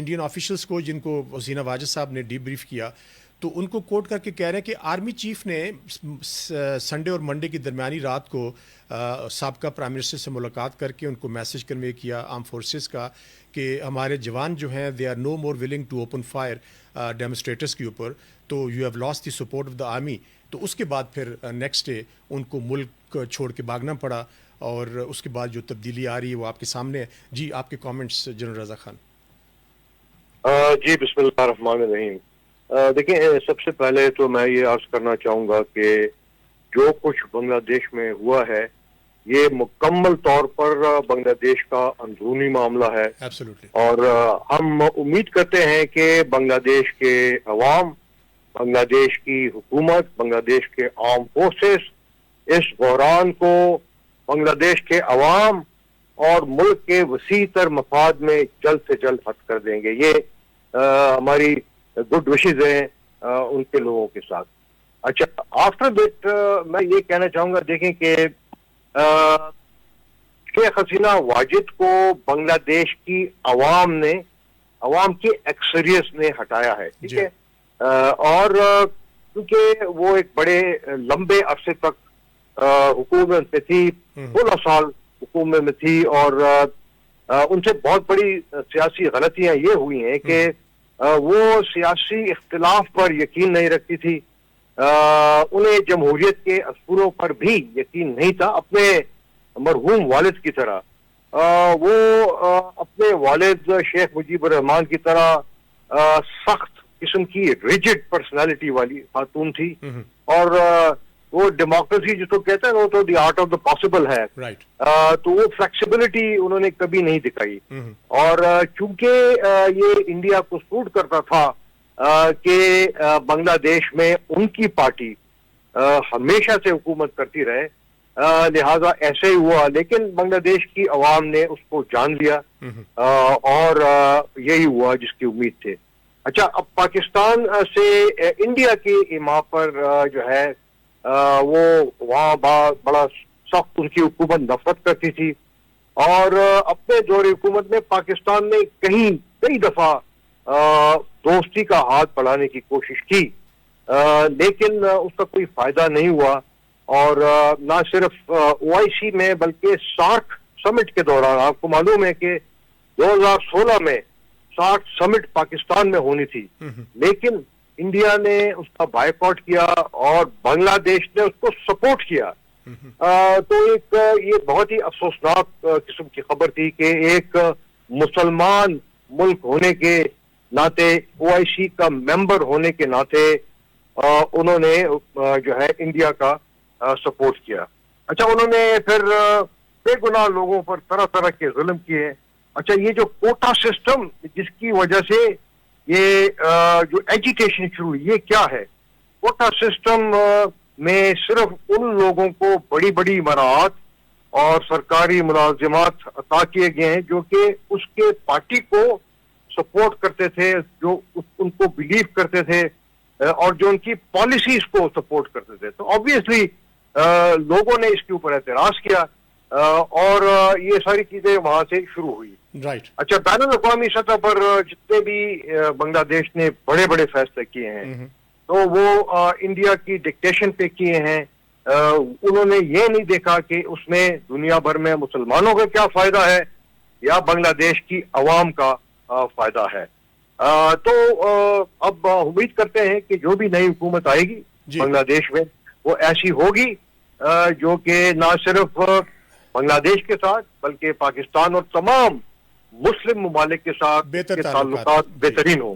Indian officials کو جن کو حسینہ واجد صاحب نے ڈی بریف کیا تو ان کو کوٹ کر کے کہہ رہے ہیں کہ آرمی چیف نے سنڈے اور منڈے کی درمیانی رات کو سابقہ پرائم منسٹر سے ملاقات کر کے ان کو میسج کنوے کیا آرم فورسز کا کہ ہمارے جوان جو ہیں they are no more willing to open fire demonstrators کے اوپر، تو you have lost the support of the army. تو اس کے بعد پھر نیکسٹ ڈے ان کو ملک چھوڑ کے بھاگنا پڑا، اور اس کے بعد جو تبدیلی آ رہی ہے وہ آپ کے سامنے ہے. جی آپ کے کامنٹس جنرل رضا خان. جی بسم اللہ الرحمن الرحیم. دیکھیں سب سے پہلے تو میں یہ عرض کرنا چاہوں گا کہ جو کچھ بنگلہ دیش میں ہوا ہے یہ مکمل طور پر بنگلہ دیش کا اندرونی معاملہ ہے. اور ہم امید کرتے ہیں کہ بنگلہ دیش کے عوام، بنگلہ دیش کی حکومت، بنگلہ دیش کے آرم فورسز اس بحران کو بنگلہ دیش کے عوام اور ملک کے وسیع تر مفاد میں جلد سے جلد حل کر دیں گے. یہ ہماری گڈ وشز ہیں ان کے لوگوں کے ساتھ. اچھا آفٹر دیٹ میں یہ کہنا چاہوں گا، دیکھیں کہ شیخ حسینہ واجد کو بنگلہ دیش کی عوام کی اکثریت نے ہٹایا ہے، ٹھیک ہے. اور کیونکہ وہ ایک بڑے لمبے عرصے تک حکومت میں تھی، 16 سال حکومت میں تھی، اور ان سے بہت بڑی سیاسی غلطیاں یہ ہوئی ہیں کہ وہ سیاسی اختلاف پر یقین نہیں رکھتی تھی. انہیں جمہوریت کے اصولوں پر بھی یقین نہیں تھا. اپنے مرحوم والد کی طرح وہ اپنے والد شیخ مجیب الرحمان کی طرح سخت قسم کی ریجڈ پرسنالٹی والی خاتون تھی، اور وہ ڈیموکریسی جس کو کہتے ہیں وہ تو the art of the possible ہے. تو وہ فلیکسیبلٹی انہوں نے کبھی نہیں دکھائی. اور چونکہ یہ انڈیا کو سوٹ کرتا تھا کہ بنگلہ دیش میں ان کی پارٹی ہمیشہ سے حکومت کرتی رہے، لہذا ایسے ہی ہوا. لیکن بنگلہ دیش کی عوام نے اس کو جان لیا، اور یہی ہوا جس کی امید تھے. اچھا اب پاکستان سے انڈیا کی ایما پر جو ہے وہ وہاں بڑا سخت ان کی حکومت نفرت کرتی تھی، اور اپنے دور حکومت میں پاکستان نے کئی دفعہ دوستی کا ہاتھ بڑھانے کی کوشش کی، لیکن اس کا کوئی فائدہ نہیں ہوا. اور نہ صرف OIC میں بلکہ سارک سمٹ کے دوران آپ کو معلوم ہے کہ 2016 میں سارک سمٹ پاکستان میں ہونی تھی، لیکن انڈیا نے اس کا بائیکاٹ کیا اور بنگلہ دیش نے اس کو سپورٹ کیا. تو ایک یہ بہت ہی افسوسناک قسم کی خبر تھی کہ ایک مسلمان ملک ہونے کے ناطے، OIC کا ممبر ہونے کے ناطے انہوں نے جو ہے انڈیا کا سپورٹ کیا. اچھا انہوں نے پھر بے گناہ لوگوں پر طرح طرح کے ظلم کیے. اچھا یہ جو کوٹا سسٹم جس کی وجہ سے یہ جو ایجوکیشن شروع ہوئی، یہ کیا ہے؟ کوٹا سسٹم میں صرف ان لوگوں کو بڑی بڑی مراعات اور سرکاری ملازمات عطا کیے گئے ہیں جو کہ اس کے پارٹی کو سپورٹ کرتے تھے، جو ان کو بلیو کرتے تھے، اور جو ان کی پالیسیز کو سپورٹ کرتے تھے. تو آبویسلی لوگوں نے اس کے اوپر اعتراض کیا، اور یہ ساری چیزیں وہاں سے شروع ہوئی. اچھا بین الاقوامی سطح پر جتنے بھی بنگلہ دیش نے بڑے بڑے فیصلے کیے ہیں تو وہ انڈیا کی ڈکٹیشن پہ کیے ہیں. انہوں نے یہ نہیں دیکھا کہ اس میں دنیا بھر میں مسلمانوں کا کیا فائدہ ہے یا بنگلہ دیش کی عوام کا فائدہ ہے. تو اب امید کرتے ہیں کہ جو بھی نئی حکومت آئے گی بنگلہ دیش میں وہ ایسی ہوگی جو کہ نہ صرف بنگلہ دیش کے ساتھ بلکہ پاکستان اور تمام مسلم ممالک کے ساتھ تعلقات بہترین ہوں.